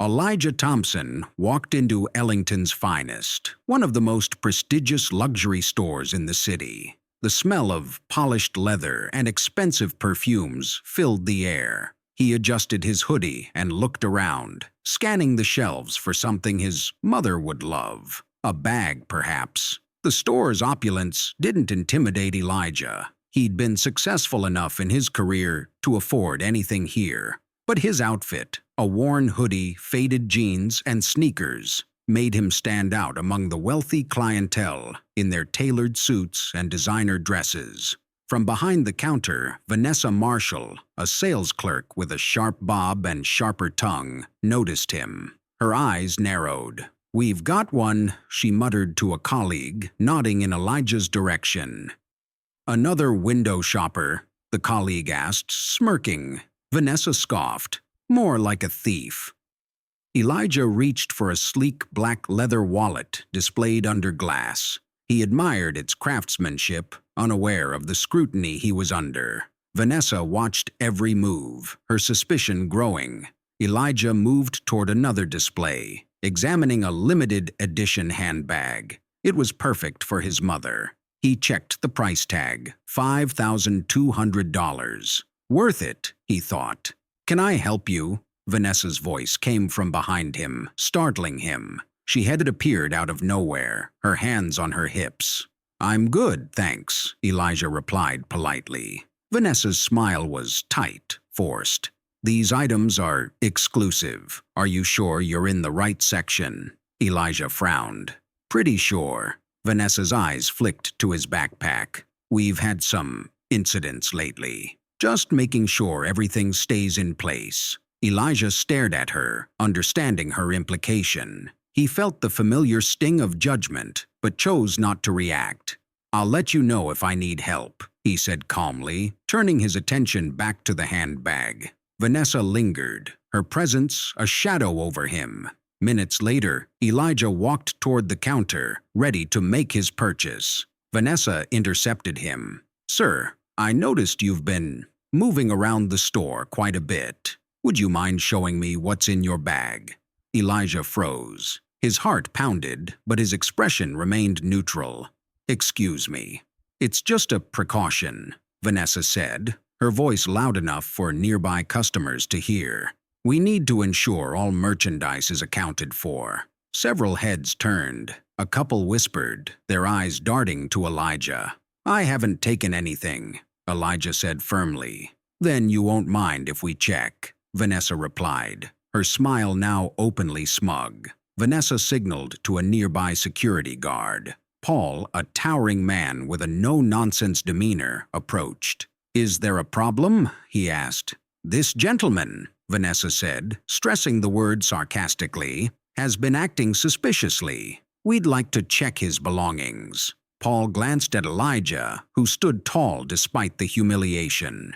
Elijah Thompson walked into Ellington's finest, one of the most prestigious luxury stores in the city. The smell of polished leather and expensive perfumes filled the air. He adjusted his hoodie and looked around, scanning the shelves for something his mother would love. A bag, perhaps. The store's opulence didn't intimidate Elijah. He'd been successful enough in his career to afford anything here. But his outfit, a worn hoodie, faded jeans, and sneakers, made him stand out among the wealthy clientele in their tailored suits and designer dresses. From behind the counter, Vanessa Marshall, a sales clerk with a sharp bob and sharper tongue, noticed him. Her eyes narrowed. "We've got one," she muttered to a colleague, nodding in Elijah's direction. "Another window shopper?" the colleague asked, smirking. Vanessa scoffed. "More like a thief." Elijah reached for a sleek black leather wallet displayed under glass. He admired its craftsmanship, unaware of the scrutiny he was under. Vanessa watched every move, her suspicion growing. Elijah moved toward another display, examining a limited edition handbag. It was perfect for his mother. He checked the price tag, $5,200. "Worth it," he thought. "Can I help you?" Vanessa's voice came from behind him, startling him. She had appeared out of nowhere, her hands on her hips. "I'm good, thanks," Elijah replied politely. Vanessa's smile was tight, forced. "These items are exclusive. Are you sure you're in the right section?" Elijah frowned. "Pretty sure." Vanessa's eyes flicked to his backpack. "We've had some incidents lately. Just making sure everything stays in place." Elijah stared at her, understanding her implication. He felt the familiar sting of judgment, but chose not to react. "I'll let you know if I need help," he said calmly, turning his attention back to the handbag. Vanessa lingered, her presence a shadow over him. Minutes later, Elijah walked toward the counter, ready to make his purchase. Vanessa intercepted him. "Sir, I noticed you've been moving around the store quite a bit. Would you mind showing me what's in your bag?" Elijah froze. His heart pounded, but his expression remained neutral. "Excuse me. It's just a precaution," Vanessa said, her voice loud enough for nearby customers to hear. "We need to ensure all merchandise is accounted for." Several heads turned. A couple whispered, their eyes darting to Elijah. "I haven't taken anything," Elijah said firmly. "Then you won't mind if we check," Vanessa replied, her smile now openly smug. Vanessa signaled to a nearby security guard. Paul, a towering man with a no-nonsense demeanor, approached. "Is there a problem?" he asked. "This gentleman," Vanessa said, stressing the word sarcastically, "has been acting suspiciously. We'd like to check his belongings." Paul glanced at Elijah, who stood tall despite the humiliation.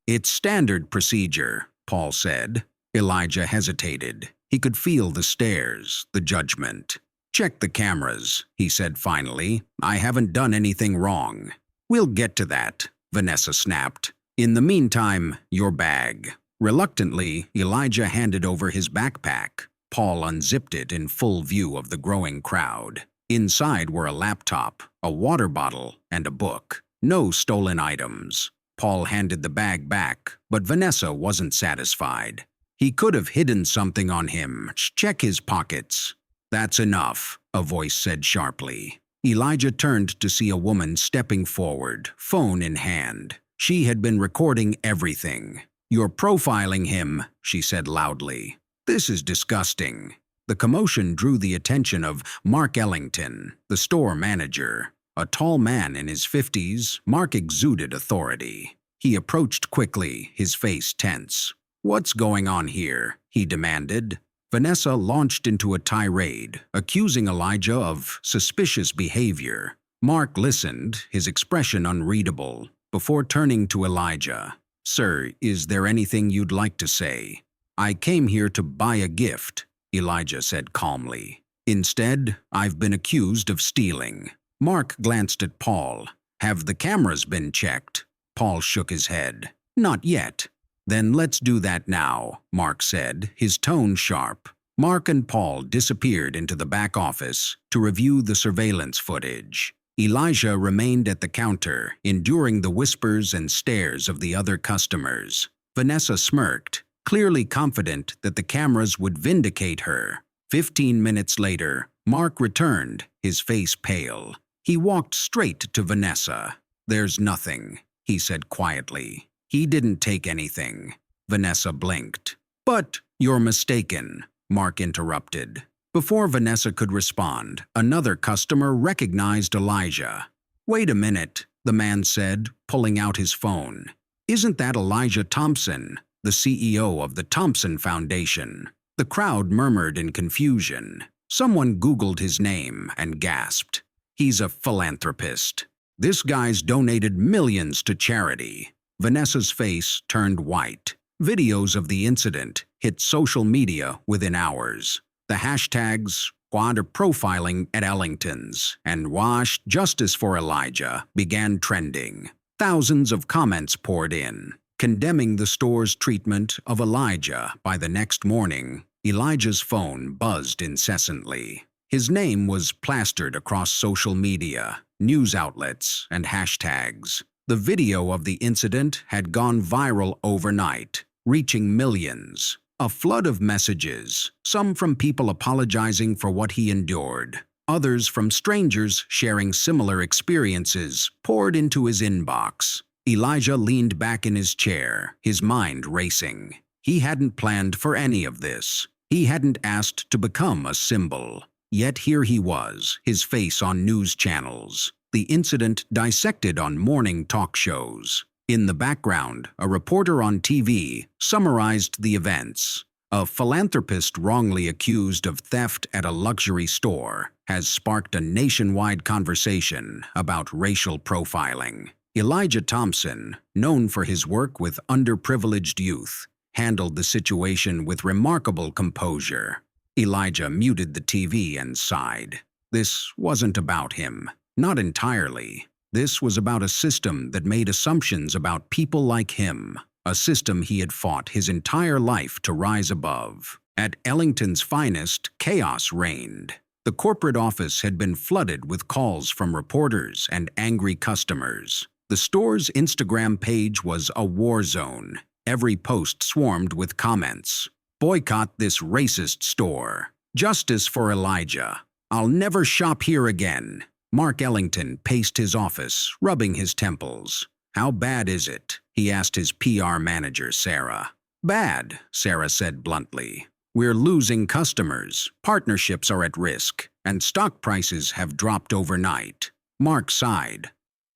"It's standard procedure," Paul said. Elijah hesitated. He could feel the stares, the judgment. "Check the cameras," he said finally. "I haven't done anything wrong." "We'll get to that," Vanessa snapped. "In the meantime, your bag." Reluctantly, Elijah handed over his backpack. Paul unzipped it in full view of the growing crowd. Inside were a laptop, a water bottle, and a book. No stolen items. Paul handed the bag back, but Vanessa wasn't satisfied. "He could have hidden something on him. Check his pockets." "That's enough," a voice said sharply. Elijah turned to see a woman stepping forward, phone in hand. She had been recording everything. "You're profiling him," she said loudly. "This is disgusting." The commotion drew the attention of Mark Ellington, the store manager. A tall man in his 50s, Mark exuded authority. He approached quickly, his face tense. "What's going on here?" he demanded. Vanessa launched into a tirade, accusing Elijah of suspicious behavior. Mark listened, his expression unreadable, before turning to Elijah. "Sir, is there anything you'd like to say?" "I came here to buy a gift," Elijah said calmly. "Instead, I've been accused of stealing." Mark glanced at Paul. "Have the cameras been checked?" Paul shook his head. "Not yet." "Then let's do that now," Mark said, his tone sharp. Mark and Paul disappeared into the back office to review the surveillance footage. Elijah remained at the counter, enduring the whispers and stares of the other customers. Vanessa smirked, clearly confident that the cameras would vindicate her. 15 minutes later, Mark returned, his face pale. He walked straight to Vanessa. "There's nothing," he said quietly. "He didn't take anything." Vanessa blinked. "But you're mistaken," Mark interrupted. Before Vanessa could respond, another customer recognized Elijah. "Wait a minute," the man said, pulling out his phone. "Isn't that Elijah Thompson, the CEO of the Thompson Foundation?" The crowd murmured in confusion. Someone Googled his name and gasped. "He's a philanthropist. This guy's donated millions to charity." Vanessa's face turned white. Videos of the incident hit social media within hours. The hashtags "Squad profiling at Ellington's" and "Wash Justice for Elijah" began trending. Thousands of comments poured in, condemning the store's treatment of Elijah. By the next morning, Elijah's phone buzzed incessantly. His name was plastered across social media, news outlets, and hashtags. The video of the incident had gone viral overnight, reaching millions. A flood of messages, some from people apologizing for what he endured, others from strangers sharing similar experiences, poured into his inbox. Elijah leaned back in his chair, his mind racing. He hadn't planned for any of this. He hadn't asked to become a symbol. Yet here he was, his face on news channels. The incident dissected on morning talk shows. In the background, a reporter on TV summarized the events. A philanthropist wrongly accused of theft at a luxury store has sparked a nationwide conversation about racial profiling. Elijah Thompson, known for his work with underprivileged youth, handled the situation with remarkable composure. Elijah muted the TV and sighed. This wasn't about him. Not entirely. This was about a system that made assumptions about people like him, a system he had fought his entire life to rise above. At Ellington's finest, chaos reigned. The corporate office had been flooded with calls from reporters and angry customers. The store's Instagram page was a war zone. Every post swarmed with comments. "Boycott this racist store. Justice for Elijah. I'll never shop here again." Mark Ellington paced his office, rubbing his temples. "How bad is it?" he asked his PR manager, Sarah. "Bad," Sarah said bluntly. "We're losing customers, partnerships are at risk, and stock prices have dropped overnight." Mark sighed.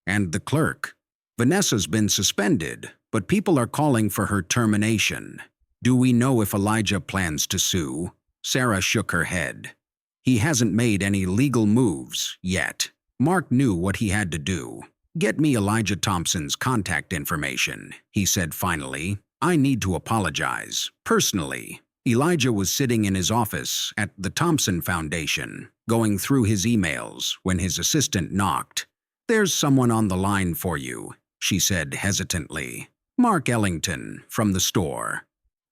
"And the clerk? Vanessa's been suspended, but people are calling for her termination. Do we know if Elijah plans to sue?" Sarah shook her head. "He hasn't made any legal moves yet." Mark knew what he had to do. "Get me Elijah Thompson's contact information," he said finally. "I need to apologize, personally." Elijah was sitting in his office at the Thompson Foundation, going through his emails when his assistant knocked. "There's someone on the line for you," she said hesitantly. "Mark Ellington, from the store."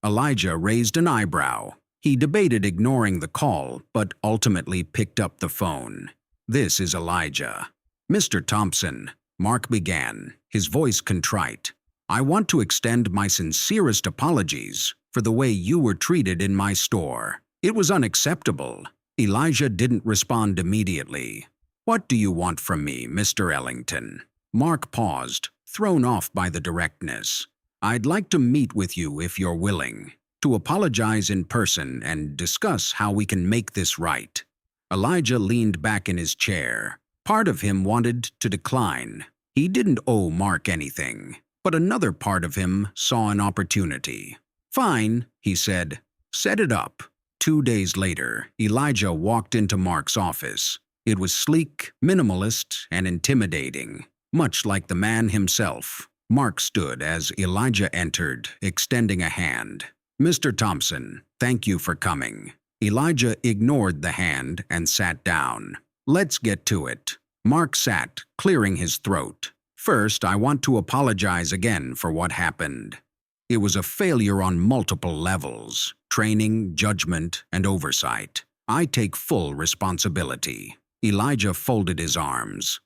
Elijah raised an eyebrow. He debated ignoring the call, but ultimately picked up the phone. "This is Elijah." "Mr. Thompson," Mark began, his voice contrite. "I want to extend my sincerest apologies for the way you were treated in my store. It was unacceptable." Elijah didn't respond immediately. "What do you want from me, Mr. Ellington?" Mark paused, thrown off by the directness. "I'd like to meet with you if you're willing, to apologize in person and discuss how we can make this right." Elijah leaned back in his chair. Part of him wanted to decline. He didn't owe Mark anything, but another part of him saw an opportunity. "Fine," he said. "Set it up." 2 days later, Elijah walked into Mark's office. It was sleek, minimalist, and intimidating, much like the man himself. Mark stood as Elijah entered, extending a hand. "Mr. Thompson, thank you for coming." Elijah ignored the hand and sat down. "Let's get to it." Mark sat, clearing his throat. "First, I want to apologize again for what happened. It was a failure on multiple levels. training, judgment, and oversight. I take full responsibility." Elijah folded his arms.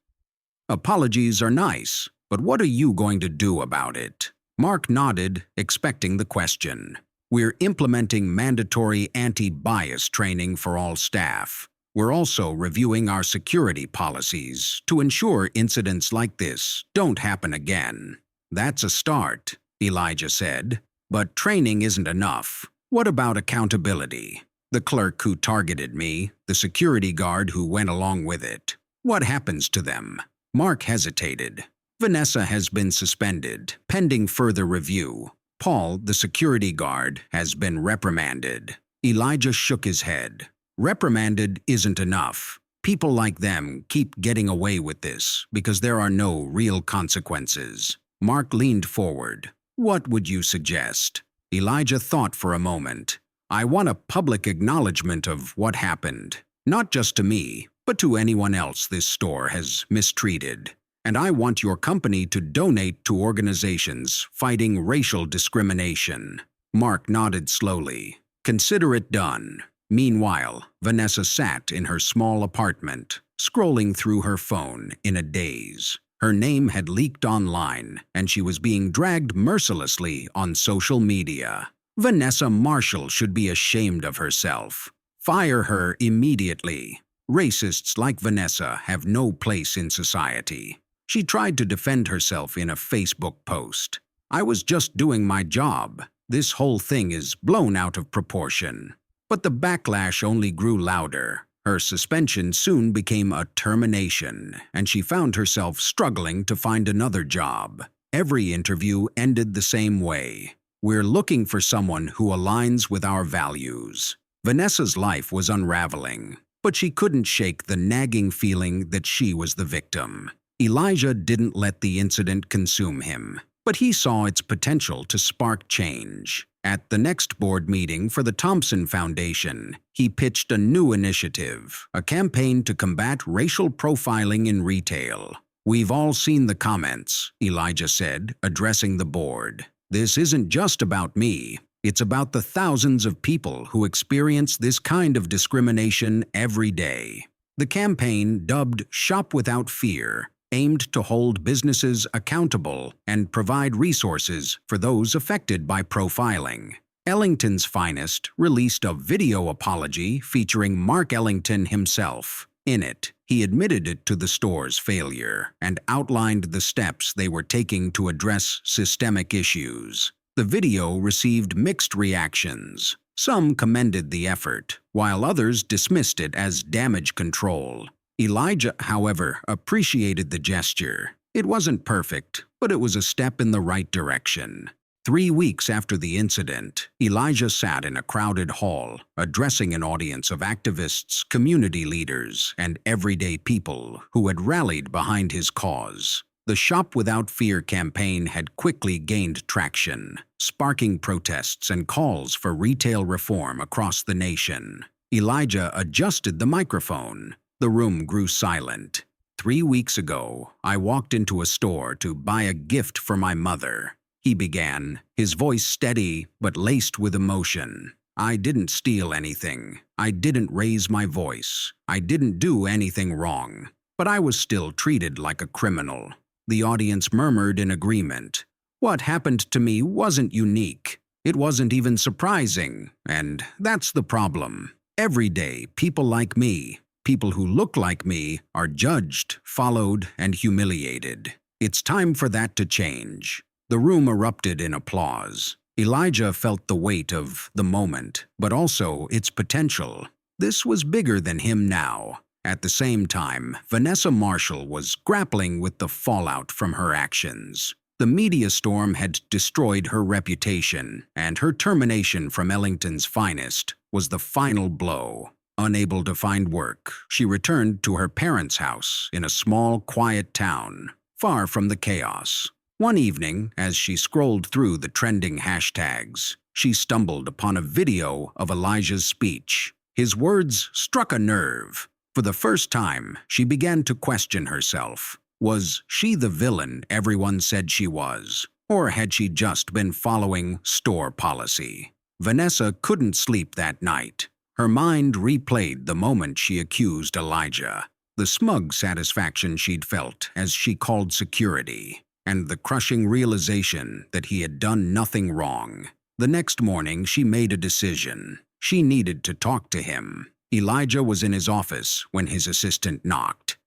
"Apologies are nice, but what are you going to do about it?" Mark nodded, expecting the question. "We're implementing mandatory anti-bias training for all staff. We're also reviewing our security policies to ensure incidents like this don't happen again." "That's a start," Elijah said. "But training isn't enough. What about accountability? The clerk who targeted me, the security guard who went along with it. What happens to them?" Mark hesitated. "Vanessa has been suspended, pending further review. Paul, the security guard, has been reprimanded." Elijah shook his head. "Reprimanded isn't enough. People like them keep getting away with this because there are no real consequences." Mark leaned forward. "What would you suggest?" Elijah thought for a moment. "I want a public acknowledgement of what happened, not just to me, but to anyone else this store has mistreated. And I want your company to donate to organizations fighting racial discrimination." Mark nodded slowly. "Consider it done." Meanwhile, Vanessa sat in her small apartment, scrolling through her phone in a daze. Her name had leaked online, and she was being dragged mercilessly on social media. Vanessa Marshall should be ashamed of herself. Fire her immediately. Racists like Vanessa have no place in society. She tried to defend herself in a Facebook post. "I was just doing my job. This whole thing is blown out of proportion." But the backlash only grew louder. Her suspension soon became a termination, and she found herself struggling to find another job. Every interview ended the same way. "We're looking for someone who aligns with our values." Vanessa's life was unraveling, but she couldn't shake the nagging feeling that she was the victim. Elijah didn't let the incident consume him, but he saw its potential to spark change. At the next board meeting for the Thompson Foundation, he pitched a new initiative, a campaign to combat racial profiling in retail. "We've all seen the comments," Elijah said, addressing the board. "This isn't just about me. It's about the thousands of people who experience this kind of discrimination every day." The campaign, dubbed Shop Without Fear, aimed to hold businesses accountable and provide resources for those affected by profiling. Ellington's Finest released a video apology featuring Mark Ellington himself. In it, he admitted to the store's failure and outlined the steps they were taking to address systemic issues. The video received mixed reactions. Some commended the effort, while others dismissed it as damage control. Elijah, however, appreciated the gesture. It wasn't perfect, but it was a step in the right direction. 3 weeks after the incident, Elijah sat in a crowded hall, addressing an audience of activists, community leaders, and everyday people who had rallied behind his cause. The Shop Without Fear campaign had quickly gained traction, sparking protests and calls for retail reform across the nation. Elijah adjusted the microphone. The room grew silent. 3 weeks ago, I walked into a store to buy a gift for my mother," he began, his voice steady but laced with emotion. "I didn't steal anything. I didn't raise my voice. I didn't do anything wrong. But I was still treated like a criminal." The audience murmured in agreement. "What happened to me wasn't unique. It wasn't even surprising, and that's the problem. Every day, people like me, people who look like me, are judged, followed, and humiliated. It's time for that to change." The room erupted in applause. Elijah felt the weight of the moment, but also its potential. This was bigger than him now. At the same time, Vanessa Marshall was grappling with the fallout from her actions. The media storm had destroyed her reputation, and her termination from Ellington's Finest was the final blow. Unable to find work, she returned to her parents' house in a small, quiet town, far from the chaos. One evening, as she scrolled through the trending hashtags, she stumbled upon a video of Elijah's speech. His words struck a nerve. For the first time, she began to question herself. Was she the villain everyone said she was? Or had she just been following store policy? Vanessa couldn't sleep that night. Her mind replayed the moment she accused Elijah, the smug satisfaction she'd felt as she called security, and the crushing realization that he had done nothing wrong. The next morning, she made a decision. She needed to talk to him. Elijah was in his office when his assistant knocked.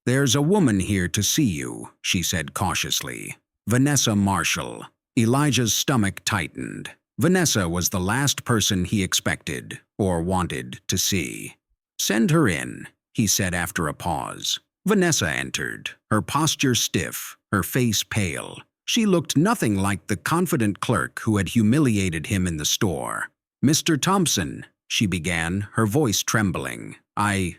"There's a woman here to see you," she said cautiously. "Vanessa Marshall." Elijah's stomach tightened. Vanessa was the last person he expected or wanted to see. "Send her in," he said after a pause. Vanessa entered, her posture stiff, her face pale. She looked nothing like the confident clerk who had humiliated him in the store. "Mr. Thompson," she began, her voice trembling. I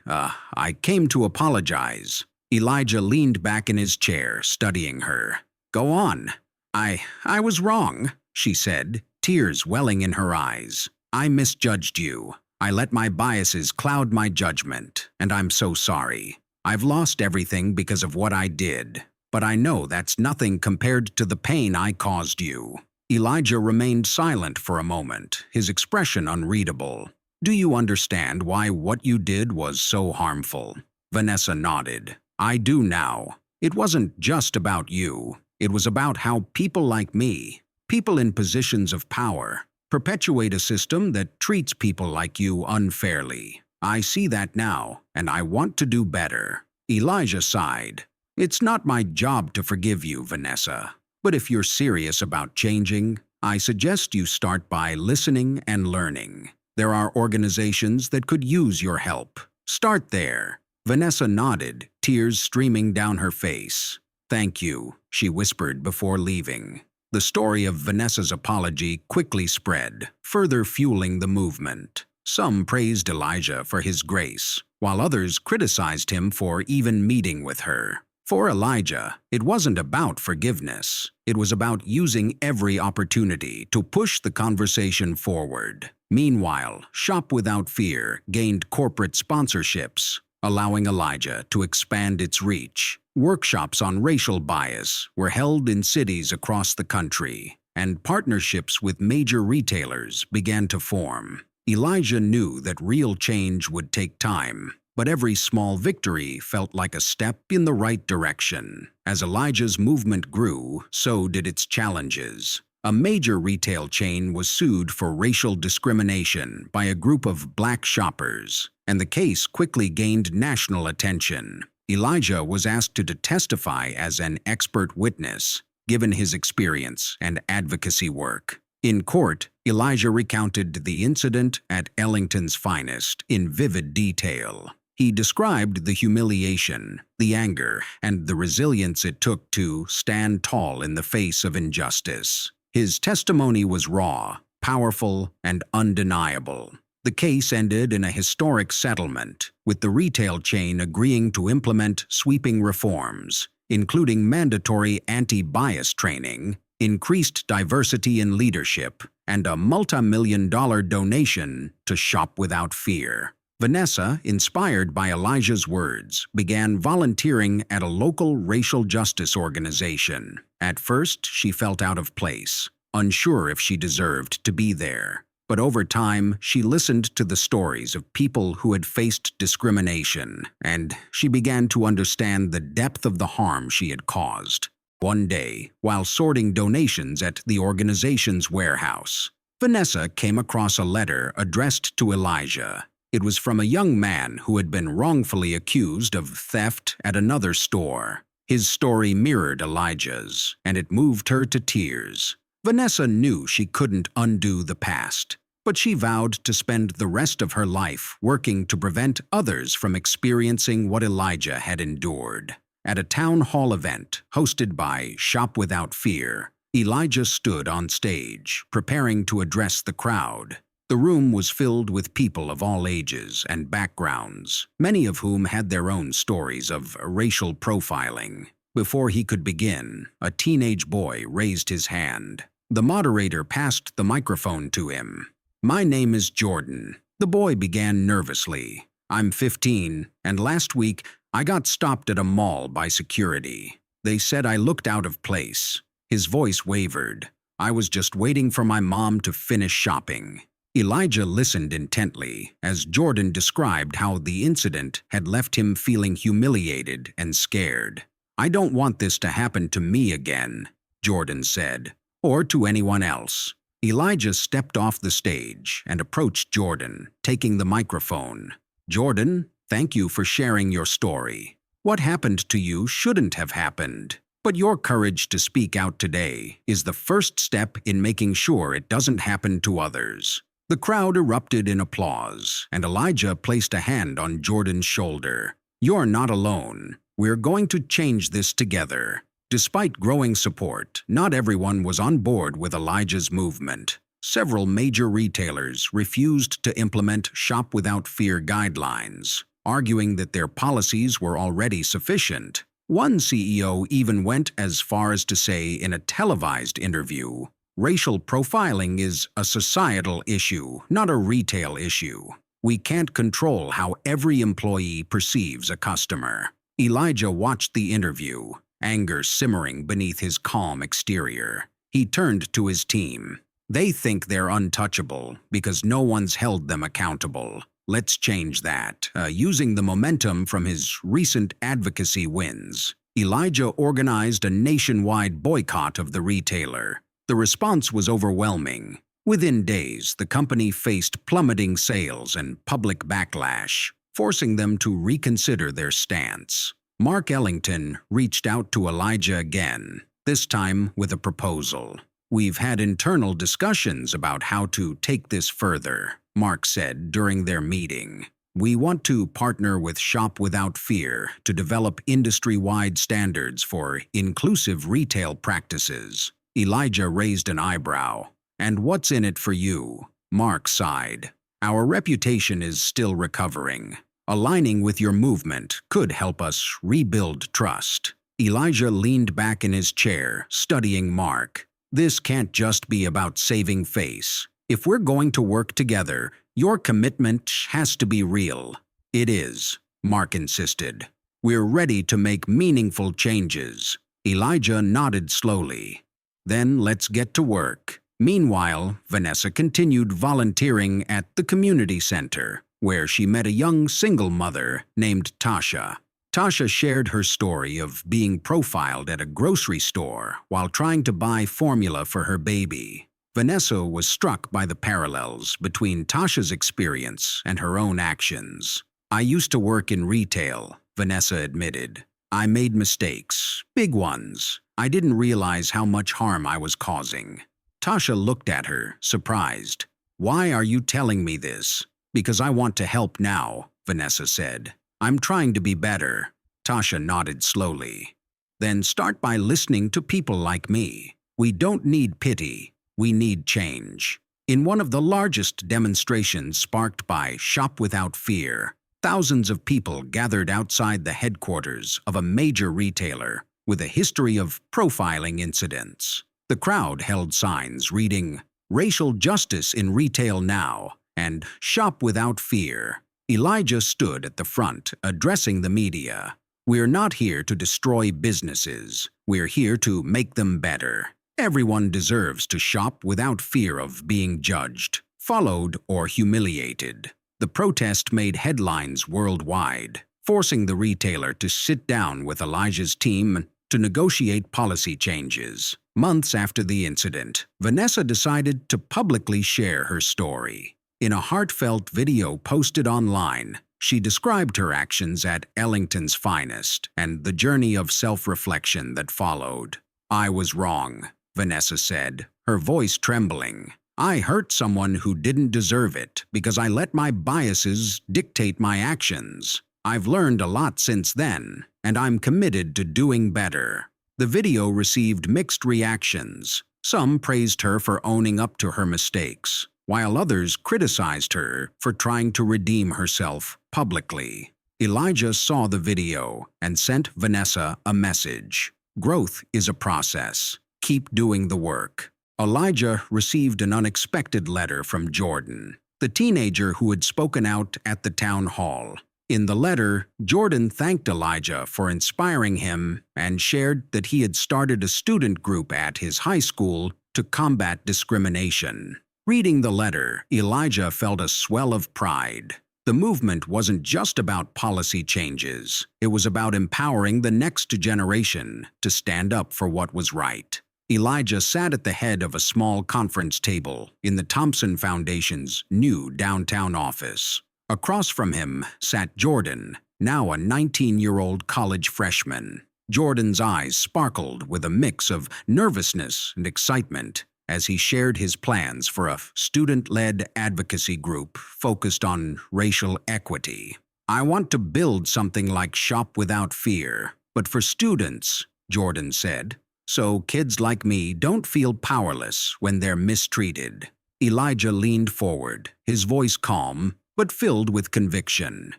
came to apologize." Elijah leaned back in his chair, studying her. "Go on." I was wrong," she said, tears welling in her eyes. "I misjudged you. I let my biases cloud my judgment, and I'm so sorry. I've lost everything because of what I did, but I know that's nothing compared to the pain I caused you." Elijah remained silent for a moment, his expression unreadable. "Do you understand why what you did was so harmful?" Vanessa nodded. "I do now. It wasn't just about you. It was about how people like me, people in positions of power, perpetuate a system that treats people like you unfairly. I see that now, and I want to do better." Elijah sighed. "It's not my job to forgive you, Vanessa. But if you're serious about changing, I suggest you start by listening and learning. There are organizations that could use your help. Start there." Vanessa nodded, tears streaming down her face. "Thank you," she whispered before leaving. The story of Vanessa's apology quickly spread, further fueling the movement. Some praised Elijah for his grace, while others criticized him for even meeting with her. For Elijah, it wasn't about forgiveness. It was about using every opportunity to push the conversation forward. Meanwhile, Shop Without Fear gained corporate sponsorships, allowing Elijah to expand its reach. Workshops on racial bias were held in cities across the country, and partnerships with major retailers began to form. Elijah knew that real change would take time, but every small victory felt like a step in the right direction. As Elijah's movement grew, so did its challenges. A major retail chain was sued for racial discrimination by a group of black shoppers, and the case quickly gained national attention. Elijah was asked to testify as an expert witness, given his experience and advocacy work. In court, Elijah recounted the incident at Ellington's finest in vivid detail. He described the humiliation, the anger, and the resilience it took to stand tall in the face of injustice. His testimony was raw, powerful, and undeniable. The case ended in a historic settlement, with the retail chain agreeing to implement sweeping reforms, including mandatory anti-bias training, increased diversity in leadership, and a multi-million-dollar donation to Shop Without Fear. Vanessa, inspired by Elijah's words, began volunteering at a local racial justice organization. At first, she felt out of place, unsure if she deserved to be there. But over time, she listened to the stories of people who had faced discrimination, and she began to understand the depth of the harm she had caused. One day, while sorting donations at the organization's warehouse, Vanessa came across a letter addressed to Elijah. It was from a young man who had been wrongfully accused of theft at another store. His story mirrored Elijah's, and it moved her to tears. Vanessa knew she couldn't undo the past, but she vowed to spend the rest of her life working to prevent others from experiencing what Elijah had endured. At a town hall event hosted by Shop Without Fear, Elijah stood on stage, preparing to address the crowd. The room was filled with people of all ages and backgrounds, many of whom had their own stories of racial profiling. Before he could begin, a teenage boy raised his hand. The moderator passed the microphone to him. "My name is Jordan," the boy began nervously. "I'm 15, and last week I got stopped at a mall by security. They said I looked out of place." His voice wavered. I was just waiting for my mom to finish shopping." Elijah listened intently as Jordan described how the incident had left him feeling humiliated and scared. "I don't want this to happen to me again," Jordan said, "or to anyone else." Elijah stepped off the stage and approached Jordan, taking the microphone. "Jordan, thank you for sharing your story. What happened to you shouldn't have happened, but your courage to speak out today is the first step in making sure it doesn't happen to others." The crowd erupted in applause, and Elijah placed a hand on Jordan's shoulder. "You're not alone. We're going to change this together." Despite growing support, not everyone was on board with Elijah's movement. Several major retailers refused to implement Shop Without Fear guidelines, arguing that their policies were already sufficient. One CEO even went as far as to say in a televised interview, "Racial profiling is a societal issue, not a retail issue. We can't control how every employee perceives a customer." Elijah watched the interview, anger simmering beneath his calm exterior. He turned to his team. "They think they're untouchable because no one's held them accountable. Let's change that." Using the momentum from his recent advocacy wins, Elijah organized a nationwide boycott of the retailer. The response was overwhelming. Within days, the company faced plummeting sales and public backlash, forcing them to reconsider their stance. Mark Ellington reached out to Elijah again, this time with a proposal. "We've had internal discussions about how to take this further," Mark said during their meeting. "We want to partner with Shop Without Fear to develop industry-wide standards for inclusive retail practices." Elijah raised an eyebrow. "And what's in it for you?" Mark sighed. "Our reputation is still recovering. Aligning with your movement could help us rebuild trust." Elijah leaned back in his chair, studying Mark. "This can't just be about saving face. If we're going to work together, your commitment has to be real." "It is," Mark insisted. "We're ready to make meaningful changes." Elijah nodded slowly. "Then let's get to work." Meanwhile, Vanessa continued volunteering at the community center, where she met a young single mother named Tasha. Tasha shared her story of being profiled at a grocery store while trying to buy formula for her baby. Vanessa was struck by the parallels between Tasha's experience and her own actions. "I used to work in retail," Vanessa admitted. "I made mistakes, big ones. I didn't realize how much harm I was causing." Tasha looked at her, surprised. "Why are you telling me this?" "Because I want to help now," Vanessa said. "I'm trying to be better." Tasha nodded slowly. "Then start by listening to people like me. We don't need pity, we need change." In one of the largest demonstrations sparked by Shop Without Fear, thousands of people gathered outside the headquarters of a major retailer with a history of profiling incidents. The crowd held signs reading, "Racial Justice in Retail Now," and "Shop Without Fear." Elijah stood at the front, addressing the media. "We're not here to destroy businesses. We're here to make them better. Everyone deserves to shop without fear of being judged, followed, or humiliated." The protest made headlines worldwide, forcing the retailer to sit down with Elijah's team to negotiate policy changes. Months after the incident, Vanessa decided to publicly share her story. In a heartfelt video posted online, she described her actions at Ellington's finest and the journey of self-reflection that followed. "I was wrong," Vanessa said, her voice trembling. "I hurt someone who didn't deserve it because I let my biases dictate my actions. I've learned a lot since then, and I'm committed to doing better." The video received mixed reactions. Some praised her for owning up to her mistakes, while others criticized her for trying to redeem herself publicly. Elijah saw the video and sent Vanessa a message. "Growth is a process. Keep doing the work." Elijah received an unexpected letter from Jordan, the teenager who had spoken out at the town hall. In the letter, Jordan thanked Elijah for inspiring him and shared that he had started a student group at his high school to combat discrimination. Reading the letter, Elijah felt a swell of pride. The movement wasn't just about policy changes. It was about empowering the next generation to stand up for what was right. Elijah sat at the head of a small conference table in the Thompson Foundation's new downtown office. Across from him sat Jordan, now a 19-year-old college freshman. Jordan's eyes sparkled with a mix of nervousness and excitement as he shared his plans for a student-led advocacy group focused on racial equity. "I want to build something like Shop Without Fear, but for students," Jordan said, "so kids like me don't feel powerless when they're mistreated." Elijah leaned forward, his voice calm but filled with conviction.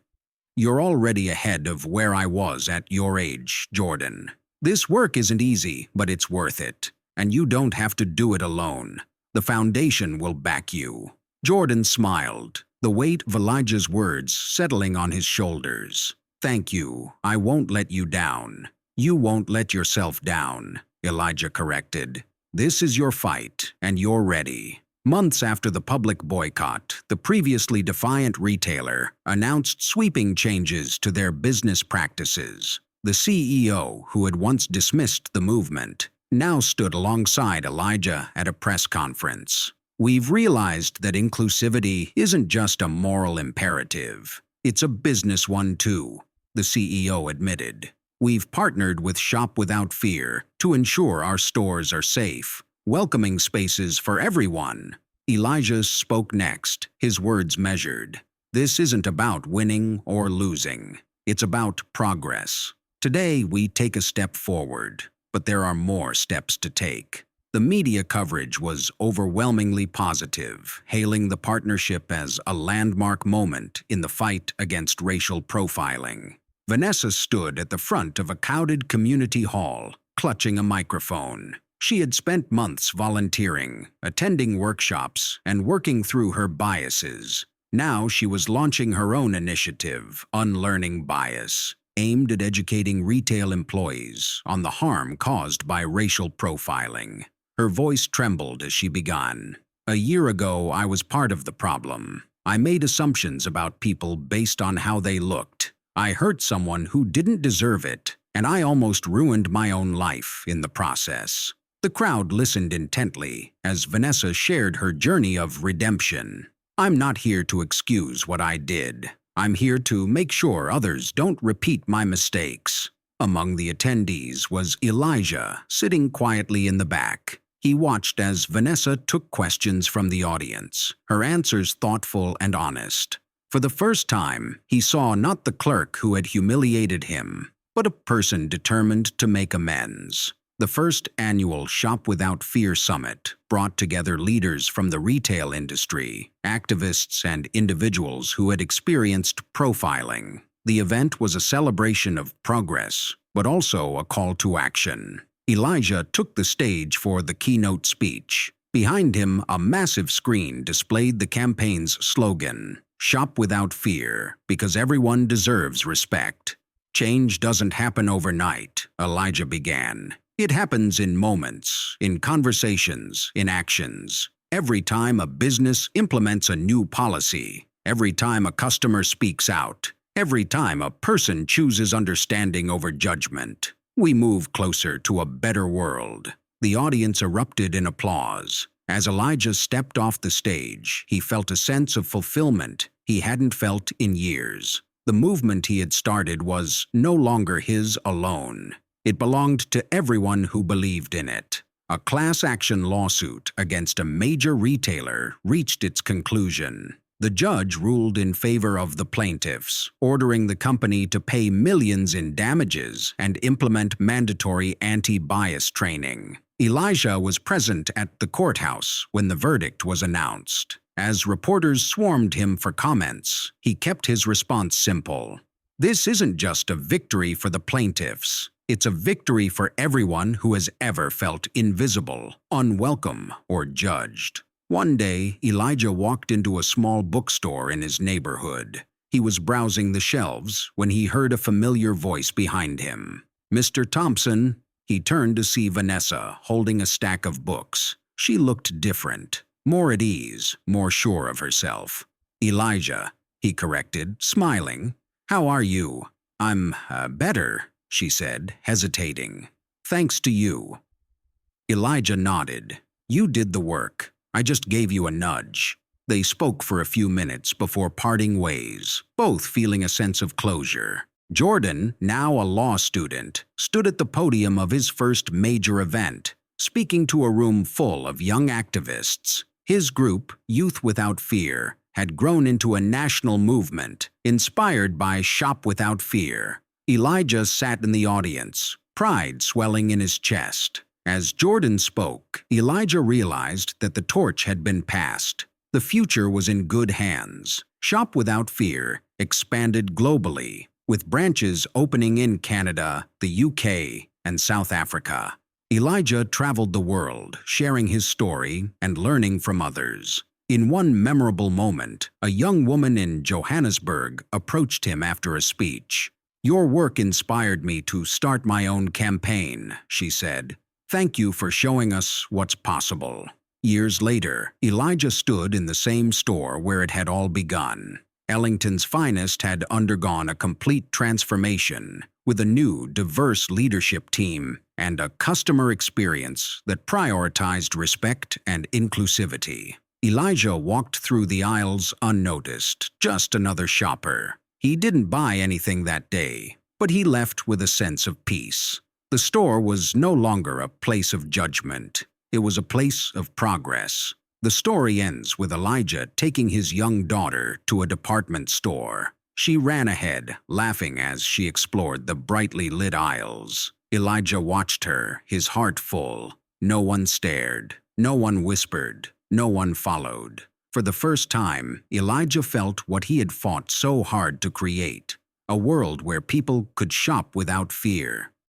"You're already ahead of where I was at your age, Jordan. This work isn't easy, but it's worth it. And you don't have to do it alone. The foundation will back you." Jordan smiled, the weight of Elijah's words settling on his shoulders. "Thank you. I won't let you down." "You won't let yourself down," Elijah corrected. "This is your fight, and you're ready." Months after the public boycott, the previously defiant retailer announced sweeping changes to their business practices. The CEO, who had once dismissed the movement, now stood alongside Elijah at a press conference. "We've realized that inclusivity isn't just a moral imperative. It's a business one too," the CEO admitted. "We've partnered with Shop Without Fear to ensure our stores are safe, welcoming spaces for everyone." Elijah spoke next, his words measured. "This isn't about winning or losing. It's about progress. Today we take a step forward, but there are more steps to take." The media coverage was overwhelmingly positive, hailing the partnership as a landmark moment in the fight against racial profiling. Vanessa stood at the front of a crowded community hall, clutching a microphone. She had spent months volunteering, attending workshops, and working through her biases. Now she was launching her own initiative, Unlearning Bias, aimed at educating retail employees on the harm caused by racial profiling. Her voice trembled as she began. "A year ago, I was part of the problem. I made assumptions about people based on how they looked. I hurt someone who didn't deserve it, and I almost ruined my own life in the process." The crowd listened intently as Vanessa shared her journey of redemption. "I'm not here to excuse what I did. I'm here to make sure others don't repeat my mistakes." Among the attendees was Elijah, sitting quietly in the back. He watched as Vanessa took questions from the audience, her answers thoughtful and honest. For the first time, he saw not the clerk who had humiliated him, but a person determined to make amends. The first annual Shop Without Fear Summit brought together leaders from the retail industry, activists, and individuals who had experienced profiling. The event was a celebration of progress, but also a call to action. Elijah took the stage for the keynote speech. Behind him, a massive screen displayed the campaign's slogan, "Shop Without Fear, because everyone deserves respect." "Change doesn't happen overnight," Elijah began. "It happens in moments, in conversations, in actions. Every time a business implements a new policy, every time a customer speaks out, every time a person chooses understanding over judgment, we move closer to a better world." The audience erupted in applause. As Elijah stepped off the stage, he felt a sense of fulfillment he hadn't felt in years. The movement he had started was no longer his alone. It belonged to everyone who believed in it. A class action lawsuit against a major retailer reached its conclusion. The judge ruled in favor of the plaintiffs, ordering the company to pay millions in damages and implement mandatory anti-bias training. Elijah was present at the courthouse when the verdict was announced. As reporters swarmed him for comments, he kept his response simple. "This isn't just a victory for the plaintiffs. It's a victory for everyone who has ever felt invisible, unwelcome, or judged." One day, Elijah walked into a small bookstore in his neighborhood. He was browsing the shelves when he heard a familiar voice behind him. "Mr. Thompson." He turned to see Vanessa holding a stack of books. She looked different, more at ease, more sure of herself. "Elijah," he corrected, smiling. "How are you?" "I'm better," she said, hesitating. "Thanks to you." Elijah nodded. "You did the work. I just gave you a nudge." They spoke for a few minutes before parting ways, both feeling a sense of closure. Jordan, now a law student, stood at the podium of his first major event, speaking to a room full of young activists. His group, Youth Without Fear, had grown into a national movement, inspired by Shop Without Fear. Elijah sat in the audience, pride swelling in his chest. As Jordan spoke, Elijah realized that the torch had been passed. The future was in good hands. Shop Without Fear expanded globally, with branches opening in Canada, the UK, and South Africa. Elijah traveled the world, sharing his story and learning from others. In one memorable moment, a young woman in Johannesburg approached him after a speech. "Your work inspired me to start my own campaign," she said. "Thank you for showing us what's possible." Years later, Elijah stood in the same store where it had all begun. Ellington's Finest had undergone a complete transformation, with a new, diverse leadership team and a customer experience that prioritized respect and inclusivity. Elijah walked through the aisles unnoticed, just another shopper. He didn't buy anything that day, but he left with a sense of peace. The store was no longer a place of judgment. It was a place of progress. The story ends with Elijah taking his young daughter to a department store. She ran ahead, laughing as she explored the brightly lit aisles. Elijah watched her, his heart full. No one stared. No one whispered. No one followed. For the first time, Elijah felt what he had fought so hard to create: a world where people could shop without fear.